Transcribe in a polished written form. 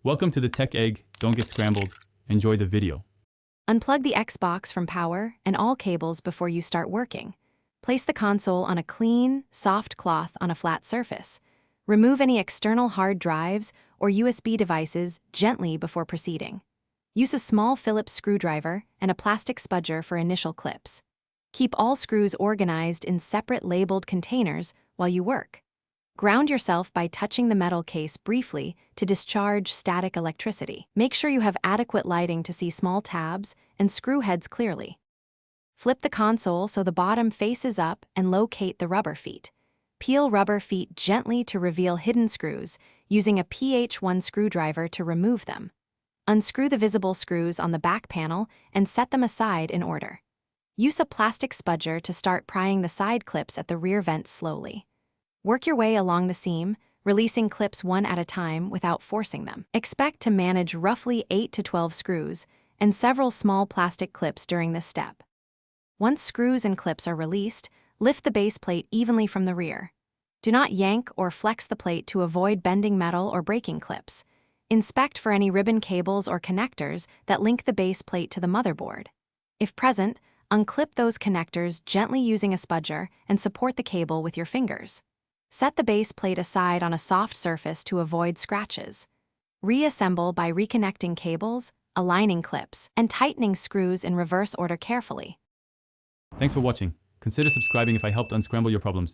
Welcome to the Tech Egg. Don't get scrambled. Enjoy the video. Unplug the Xbox from power and all cables before you start working. Place the console on a clean, soft cloth on a flat surface. Remove any external hard drives or USB devices gently before proceeding. Use a small Phillips screwdriver and a plastic spudger for initial clips. Keep all screws organized in separate labeled containers while you work. Ground yourself by touching the metal case briefly to discharge static electricity. Make sure you have adequate lighting to see small tabs and screw heads clearly. Flip the console so the bottom faces up and locate the rubber feet. Peel rubber feet gently to reveal hidden screws, using a PH1 screwdriver to remove them. Unscrew the visible screws on the back panel and set them aside in order. Use a plastic spudger to start prying the side clips at the rear vents slowly. Work your way along the seam, releasing clips one at a time without forcing them. Expect to manage roughly 8 to 12 screws and several small plastic clips during this step. Once screws and clips are released, lift the base plate evenly from the rear. Do not yank or flex the plate to avoid bending metal or breaking clips. Inspect for any ribbon cables or connectors that link the base plate to the motherboard. If present, unclip those connectors gently using a spudger and support the cable with your fingers. Set the base plate aside on a soft surface to avoid scratches. Reassemble by reconnecting cables, aligning clips, and tightening screws in reverse order carefully. Thanks for watching. Consider subscribing if I helped unscramble your problems.